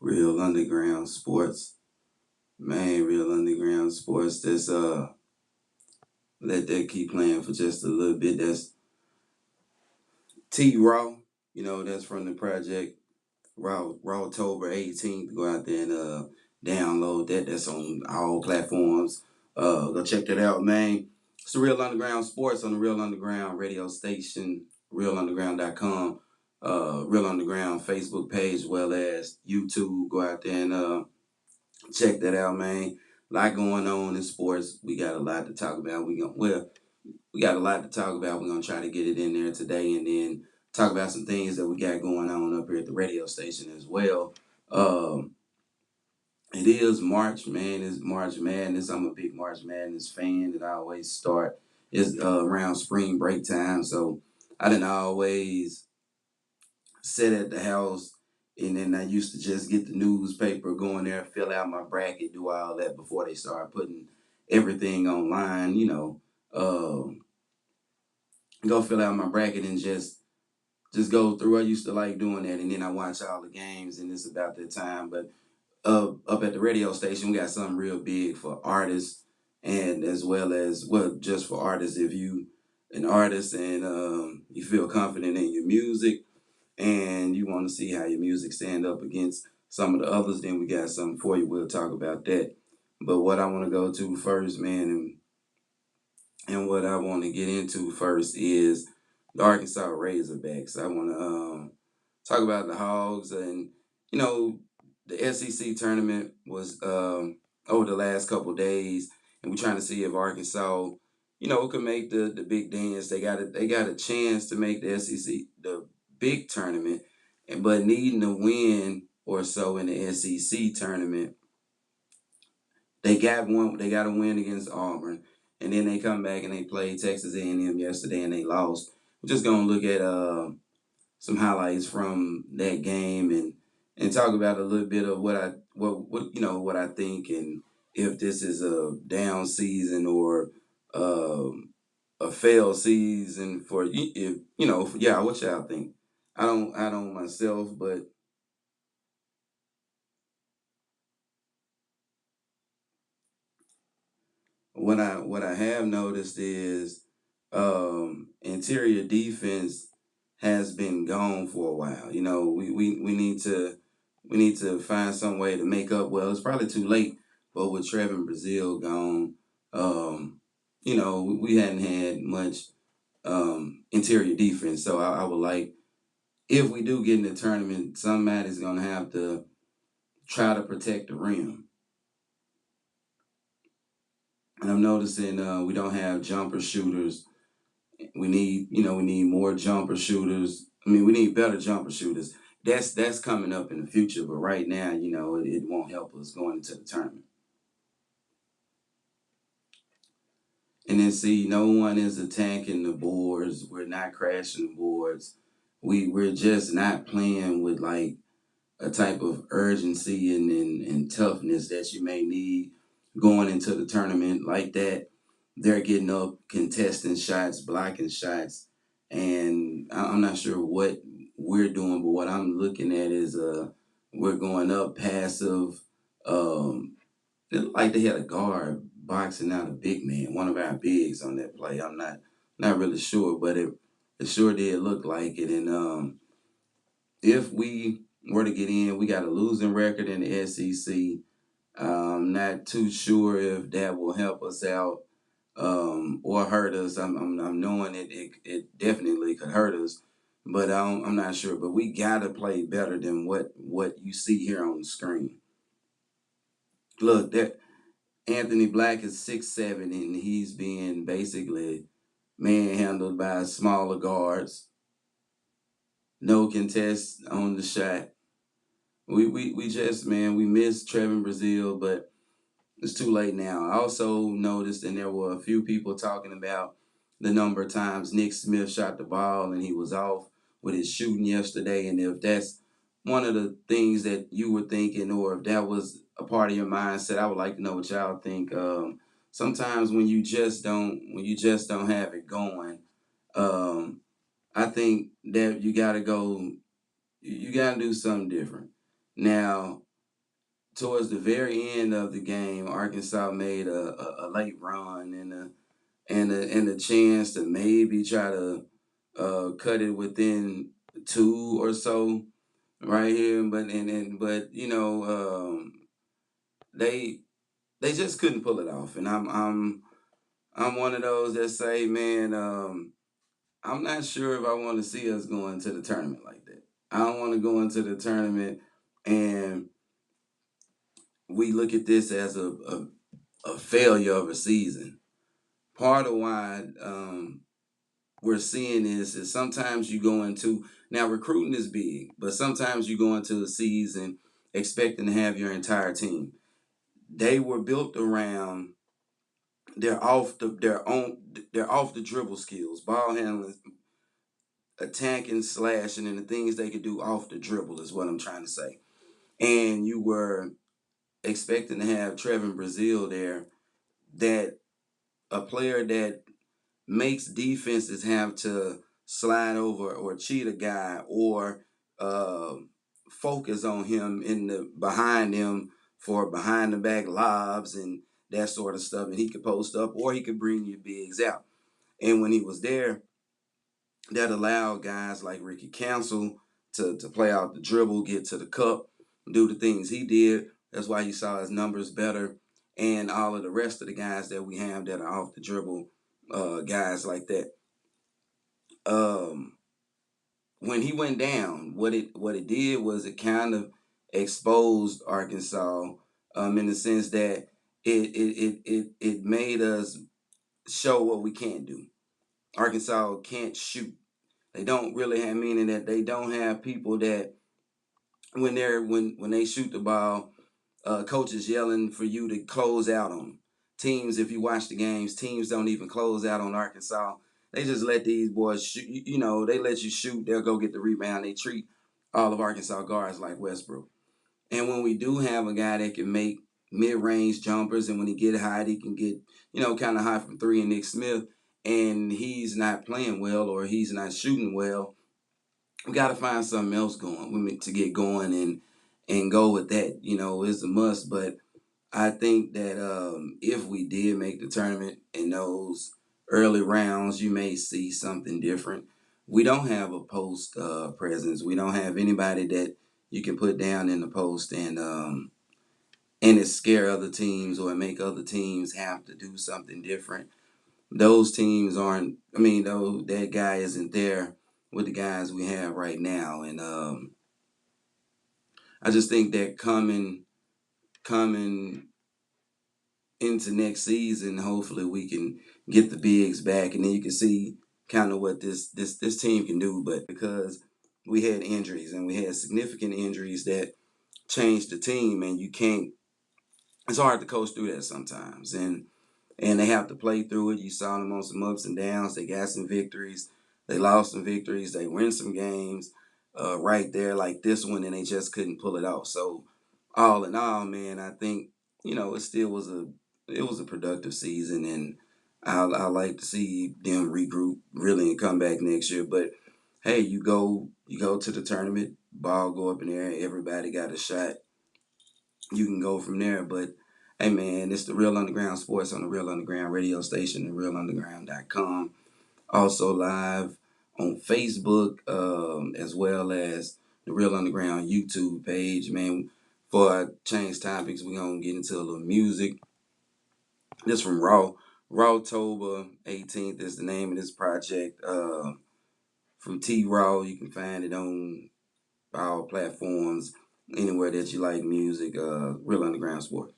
Real underground sports. Man, real underground sports. That's let that keep playing for just a little bit. That's TRU. That's from the project Raw October 18th. Go out there and download that. That's on all platforms. Go check that out, man. It's the Real Underground Sports on the Real Underground radio station, realunderground.com, Real Underground Facebook page, as well as YouTube. Go out there and check that out, man. A lot going on in sports. We got a lot to talk about. We got a lot to talk about. We're gonna try to get it in there today, and then talk about some things that we got going on up here at the radio station as well. Um, it is March, man. It's March Madness. I'm a big March Madness fan. That I always start is around spring break time. So I didn't always sit at the house, and then I used to just get the newspaper, go in there, fill out my bracket, do all that before they start putting everything online. Go fill out my bracket and just go through. I used to like doing that, and then I watch all the games, and it's about that time. But up at the radio station, we got something real big for artists, and as well as just for artists. If you an artist and you feel confident in your music, and you want to see how your music stand up against some of the others, then we got something for you. We'll talk about that. But what I want to go to first, man, and what I want to get into first is the Arkansas Razorbacks. I want to talk about the Hogs, and you know the SEC tournament was over the last couple days, and we're trying to see if Arkansas, could make the big dance. They got a chance to make the SEC the big tournament, and but needing a win or so in the SEC tournament. They got one. They got a win against Auburn, and then they come back and they played Texas A&M yesterday, and they lost. We're just gonna look at some highlights from that game, and talk about a little bit of what I think, and if this is a down season or a failed season for if yeah, what y'all think? I don't myself, but what I have noticed is interior defense has been gone for a while. We need to find some way to make up. Well, it's probably too late, but with Trevin Brazil gone, we hadn't had much interior defense. So I would like, if we do get in the tournament, somebody's gonna have to try to protect the rim. And I'm noticing we don't have jumper shooters. We need more jumper shooters. I mean, we need better jumper shooters. That's coming up in the future, but right now, it won't help us going into the tournament. And then see, no one is attacking the boards. We're not crashing the boards. We're just not playing with like a type of urgency and toughness that you may need going into the tournament like that. They're getting up, contesting shots, blocking shots, and I'm not sure what we're doing, but what I'm looking at is we're going up passive. It looked like they had a guard boxing out a big man, one of our bigs on that play. I'm not really sure, but it sure did look like it. And if we were to get in, we got a losing record in the SEC. Not too sure if that will help us out or hurt us. I'm knowing it definitely could hurt us, but I'm not sure. But we gotta play better than what you see here on the screen. Look, that Anthony Black is 6'7", and he's being basically manhandled by smaller guards. No contest on the shot. We just, man, we missed Trevin Brazil, but it's too late now. I also noticed, and there were a few people talking about the number of times Nick Smith shot the ball and he was off with his shooting yesterday. And if that's one of the things that you were thinking, or if that was a part of your mindset, I would like to know what y'all think. Sometimes when you just don't have it going, um, I think that you gotta do something different. Now, towards the very end of the game, Arkansas made a late run and a chance to maybe try to cut it within two or so right here. But they they just couldn't pull it off, and I'm one of those that say, man, I'm not sure if I want to see us going to the tournament like that. I don't want to go into the tournament and we look at this as a failure of a season. Part of why we're seeing this is sometimes you go into, now recruiting is big, but sometimes you go into a season expecting to have your entire team. They were built around their off the dribble skills, ball handling, attacking, slashing, and the things they could do off the dribble is what I'm trying to say. And you were expecting to have Trevin Brazil there, that a player that makes defenses have to slide over or cheat a guy or uh, focus on him in the behind him for behind the back lobs and that sort of stuff. And he could post up or he could bring your bigs out. And when he was there, that allowed guys like Ricky Council to play out the dribble, get to the cup, do the things he did. That's why you saw his numbers better. And all of the rest of the guys that we have that are off the dribble, guys like that. Um, when he went down, what it did was it kind of exposed Arkansas, in the sense that it made us show what we can't do. Arkansas can't shoot. They don't really have, meaning that they don't have people that when they shoot the ball, coaches yelling for you to close out on them. Teams, if you watch the games, teams don't even close out on Arkansas. They just let these boys shoot. They let you shoot. They'll go get the rebound. They treat all of Arkansas guards like Westbrook. And when we do have a guy that can make mid-range jumpers, and when he get hot, he can get kind of hot from three, and Nick Smith, and he's not playing well or he's not shooting well, we got to find something else going to get going and go with that. It's a must. But I think that if we did make the tournament in those early rounds, you may see something different. We don't have a post presence. We don't have anybody that you can put down in the post and it scare other teams or make other teams have to do something different. Those teams aren't. I mean, though that guy isn't there with the guys we have right now, and I just think that coming into next season, hopefully we can get the bigs back, and then you can see kind of what this team can do. But because we had injuries and we had significant injuries that changed the team, and you can't. It's hard to coach through that sometimes, and they have to play through it. You saw them on some ups and downs. They got some victories. They lost some victories. They win some games right there like this one, and they just couldn't pull it off. So all in all, man, I think it still was a productive season, and I like to see them regroup really and come back next year. But hey, you go to the tournament, ball go up in the air, everybody got a shot. You can go from there, but hey man, it's the Real Underground Sports on the Real Underground radio station, the realunderground.com. Also live on Facebook, as well as the Real Underground YouTube page. Man, for our change topics, we're gonna get into a little music. This from Raw. Rawtober 18th is the name of this project. From T Raw. You can find it on all platforms, anywhere that you like music. Real Underground Sports.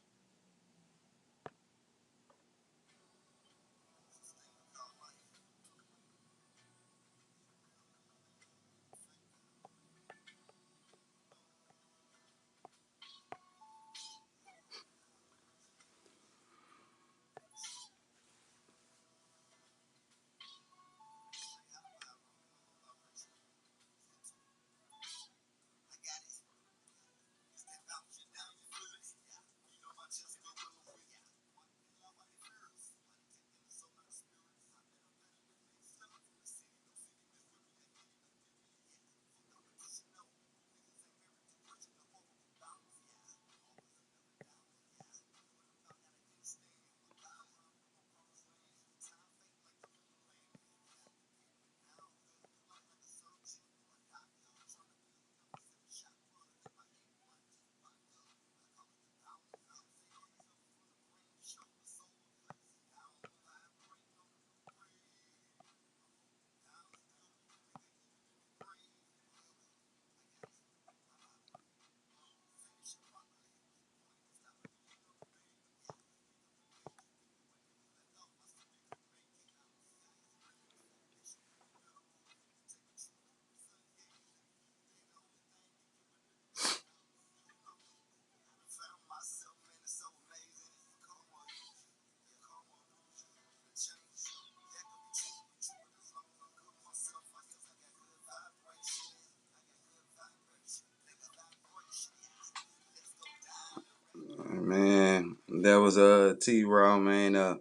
That was T Raw, man.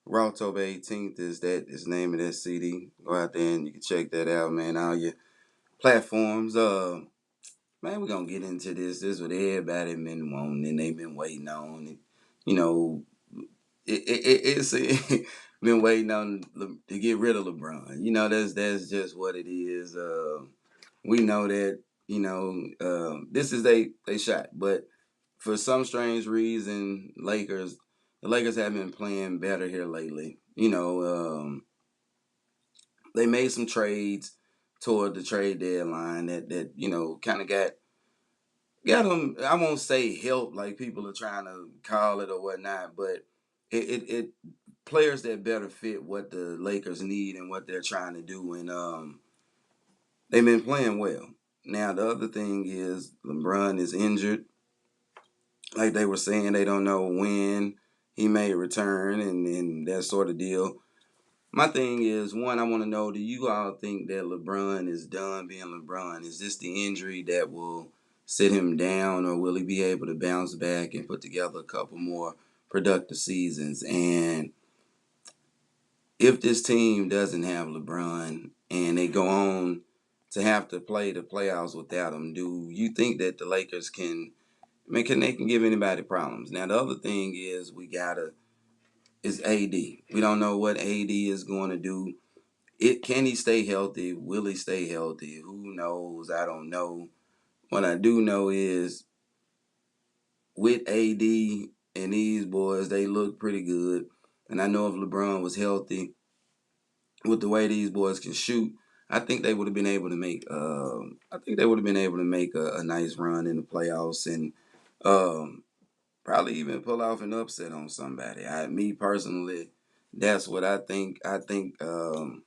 Raw October 18th is the name of that CD. Go out there and you can check that out, man. All your platforms. Man, we're gonna get into this. This is what everybody been wanting and they've been waiting on. And, you know, it's been waiting on to get rid of LeBron. You know, that's just what it is. We know that, this is they shot, but for some strange reason, the Lakers have been playing better here lately. They made some trades toward the trade deadline that kind of got them. I won't say help like people are trying to call it or whatnot, but it players that better fit what the Lakers need and what they're trying to do, and they've been playing well. Now the other thing is LeBron is injured. Like they were saying, they don't know when he may return and that sort of deal. My thing is, one, I want to know, do you all think that LeBron is done being LeBron? Is this the injury that will sit him down, or will he be able to bounce back and put together a couple more productive seasons? And if this team doesn't have LeBron and they go on to have to play the playoffs without him, do you think that the Lakers can? I mean, they can give anybody problems? Now the other thing is AD. We don't know what AD is going to do. Can he stay healthy? Will he stay healthy? Who knows? I don't know. What I do know is with AD and these boys, they look pretty good. And I know if LeBron was healthy, with the way these boys can shoot, I think they would have been able to make. I think they would have been able to make a nice run in the playoffs and um, probably even pull off an upset on somebody. Me personally, that's what I think. Oh,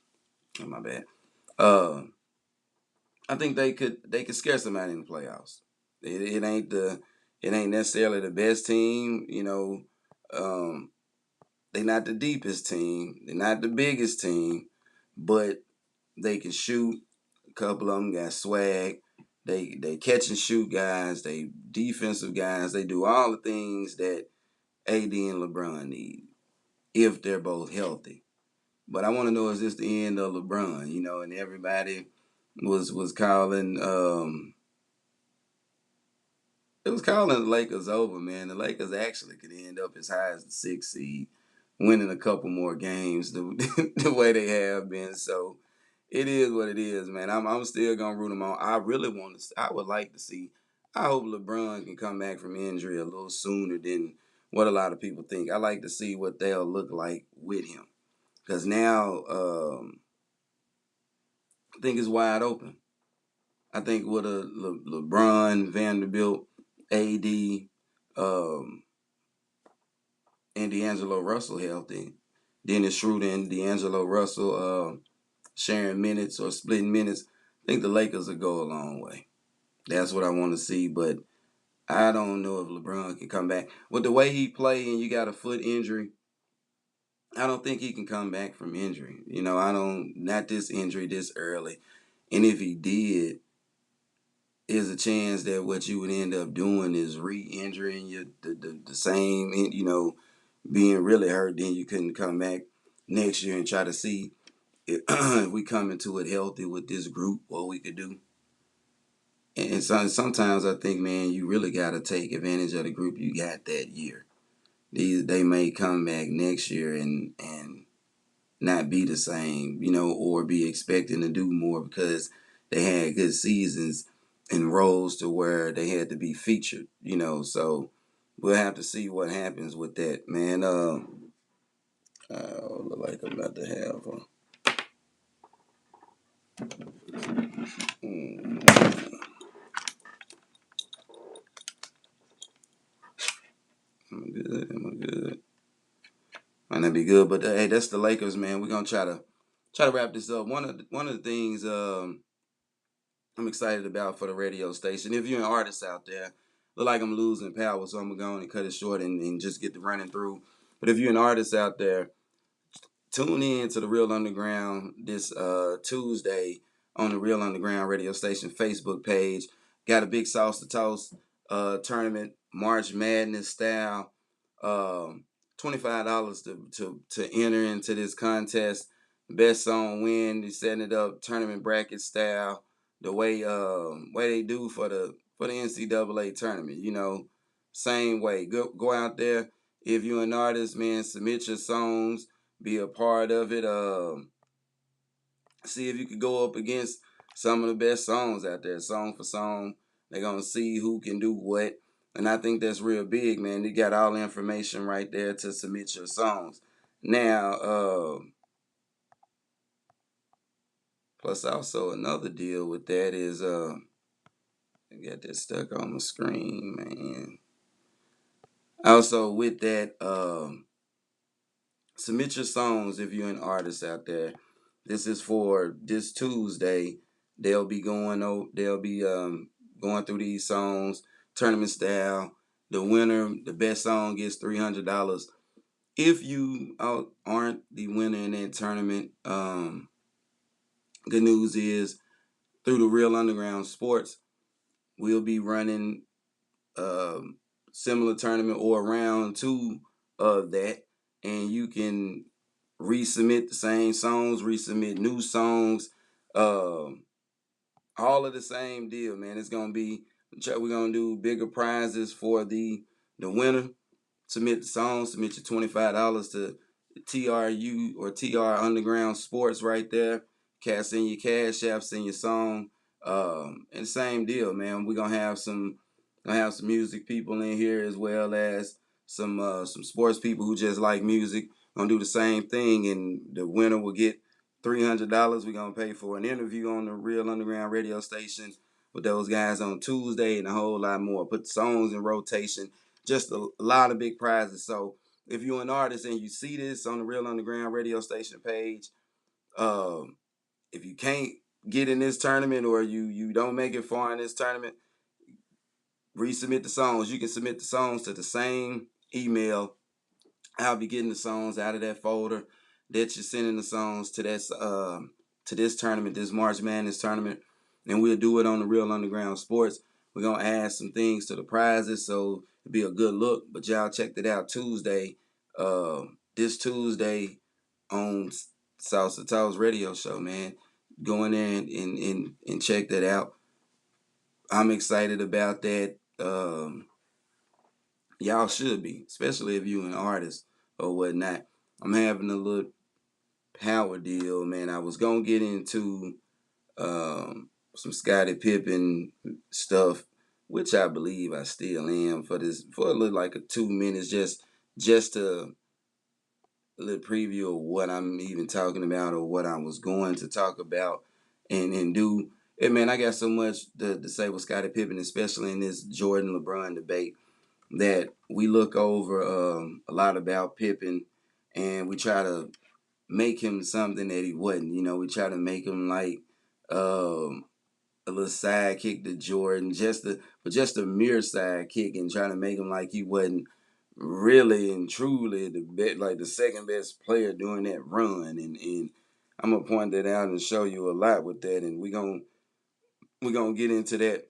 my bad. Uh, I think they could scare somebody in the playoffs. It ain't necessarily the best team. They're not the deepest team. They're not the biggest team, but they can shoot. A couple of them got swag. They catch and shoot guys. They defensive guys. They do all the things that AD and LeBron need if they're both healthy. But I want to know, is this the end of LeBron? And everybody was calling. It was calling the Lakers over, man. The Lakers actually could end up as high as the sixth seed, winning a couple more games the way they have been. So it is what it is, man. I'm still gonna root them on. I really want to. I would like to see. I hope LeBron can come back from injury a little sooner than what a lot of people think. I like to see what they'll look like with him, because now I think it's wide open. I think with a LeBron, Vanderbilt, AD, um, and D'Angelo Russell healthy, Dennis Schroeder and D'Angelo Russell sharing minutes or splitting minutes, I think the Lakers will go a long way. That's what I want to see, but I don't know if LeBron can come back. With the way he play and you got a foot injury, I don't think he can come back from injury. Not this injury this early. And if he did, there's a chance that what you would end up doing is re-injuring the same, being really hurt. Then you couldn't come back next year and try to see if we come into it healthy with this group, what we could do. And sometimes I think, man, you really got to take advantage of the group you got that year. They may come back next year and not be the same, or be expecting to do more because they had good seasons and roles to where they had to be featured. So we'll have to see what happens with that, man. Look like I'm about to have. Am I good? Am I good? Might not be good, but hey, that's the Lakers, man. We're gonna try to wrap this up. One of the things I'm excited about for the radio station. If you're an artist out there, look like I'm losing power, so I'm gonna go on and cut it short and just get the running through. But if you're an artist out there, tune in to the Real Underground this Tuesday on the Real Underground radio station Facebook page. Got a big sauce to toast tournament, March Madness style. Um, $25 to enter into this contest. Best song win. They're setting it up tournament bracket style, the way they do for the NCAA tournament. Same way. Go out there. If you're an artist, man, submit your songs. Be a part of it. See if you could go up against some of the best songs out there, song for song. They're gonna see who can do what, and I think that's real big, man. You got all the information right there to submit your songs. Now, plus also another deal with that is I got that stuck on my screen, man. Also with that, submit your songs if you're an artist out there. This is for this Tuesday. They'll be going through these songs, tournament style. The winner, the best song gets $300. If you aren't the winner in that tournament, good news is through the Real Underground Sports, we'll be running um, similar tournament or round two of that, and you can resubmit the same songs, resubmit new songs, um, all of the same deal, man. We're gonna do bigger prizes for the winner. Submit the song, submit your $25 to TRU or TR Underground Sports right there. Send your cash app, send your song. And same deal, man. We're gonna have some music people in here as well as some sports people who just like music. Gonna do the same thing, and the winner will get $300. We're gonna pay for an interview on the Real Underground radio station with those guys on Tuesday and a whole lot more. Put the songs in rotation, just a lot of big prizes. So if you're an artist and you see this on the Real Underground radio station page, um, if you can't get in this tournament or you don't make it far in this tournament, resubmit the songs. You can submit the songs to the same email. I'll be getting the songs out of that folder that you're sending the songs to this tournament, this March Madness tournament, and we'll do it on the Real Underground Sports. We're gonna add some things to the prizes, so it'll be a good look. But y'all checked it out Tuesday, this Tuesday on Salsa Talks radio show, man. Go in there and check that out. I'm excited about that. Y'all should be, especially if you're an artist or whatnot. I'm having a little power deal, man. I was gonna get into some Scottie Pippen stuff, which I believe I still am for a little like a 2 minutes, just a little preview of what I'm even talking about or what I was going to talk about and do. And man, I got so much to say with Scottie Pippen, especially in this Jordan LeBron debate, that we look over a lot about Pippen and we try to make him something that he wasn't. We try to make him like a little sidekick to Jordan, just a mere sidekick, and trying to make him like he wasn't really and truly like the second best player during that run. And I'm gonna point that out and show you a lot with that, and we gonna get into that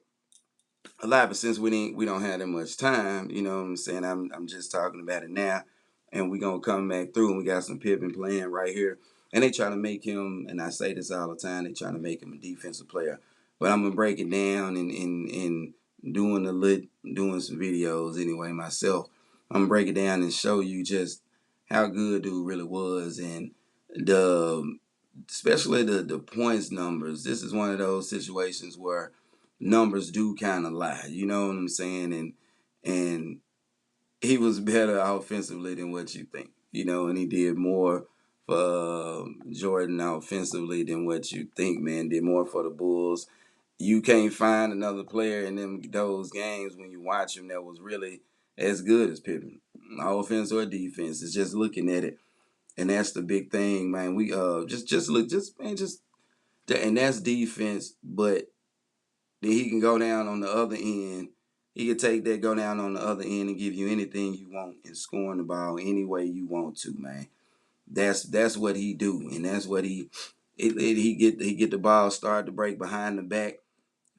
a lot, but since we don't have that much time, you know what I'm saying? I'm just talking about it now, and we gonna come back through, and we got some Pippen playing right here, and they try to make him, and I say this all the time, they trying to make him a defensive player, but I'm gonna break it down and doing some videos anyway myself. I'm gonna break it down and show you just how good dude really was, and the especially the points numbers. This is one of those situations where numbers do kind of lie. You know what I'm saying? And he was better offensively than what you think. And he did more for Jordan offensively than what you think. Man, did more for the Bulls. You can't find another player in those games when you watch him that was really as good as Pippen, offense or defense. It's just looking at it, and that's the big thing, man. We just look, just man, just and that's defense, but then he can go down on the other end. He can take that, go down on the other end, and give you anything you want and scoring the ball any way you want to, man. That's what he do, and that's what he get the ball, start to break behind the back,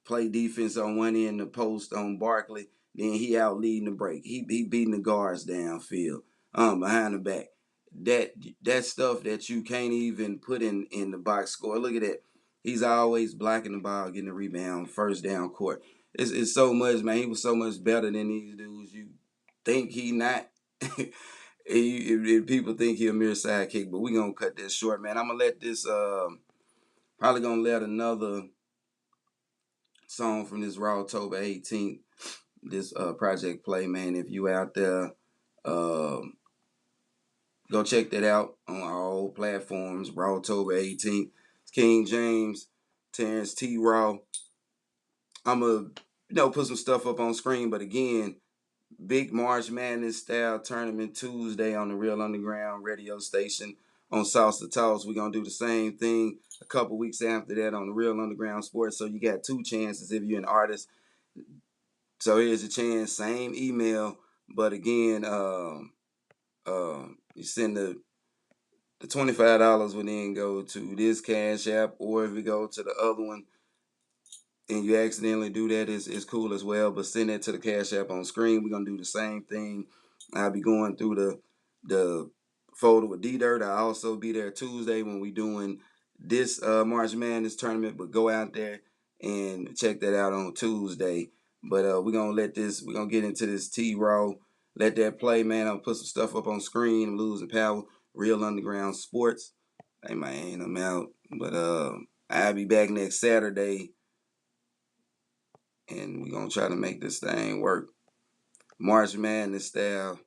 play defense on one end, the post on Barkley, Then he out leading the break. He beating the guards downfield, behind the back. That stuff that you can't even put in the box score. Look at that. He's always blocking the ball, getting the rebound, first down court. It's so much, man. He was so much better than these dudes. You think he not? If people think he a mere sidekick, but we gonna cut this short, man. I'm gonna let this. Probably gonna let another song from this Raw October 18th. This project play, man. If you out there, uh, go check that out on all platforms. Raw October 18th. It's King James, Terrence T. Raw. I'm gonna put some stuff up on screen, but again, big March Madness style tournament Tuesday on the Real Underground radio station on Salsa Talks. We're gonna do the same thing a couple weeks after that on the Real Underground Sports. So you got two chances if you're an artist. So here's a chance, same email, but again, you send the $25 would then go to this Cash App, or if you go to the other one and you accidentally do that, it's cool as well. But send that to the Cash App on screen. We're gonna do the same thing. I'll be going through the folder with D-Dirt. I'll also be there Tuesday when we doing this March Madness tournament. But go out there and check that out on Tuesday. But we're gonna get into this T-Raw. Let that play, man. I'll put some stuff up on screen. I'm losing power. Real Underground Sports. Hey man, I'm out. But I'll be back next Saturday, and we're gonna try to make this thing work. March Madness style.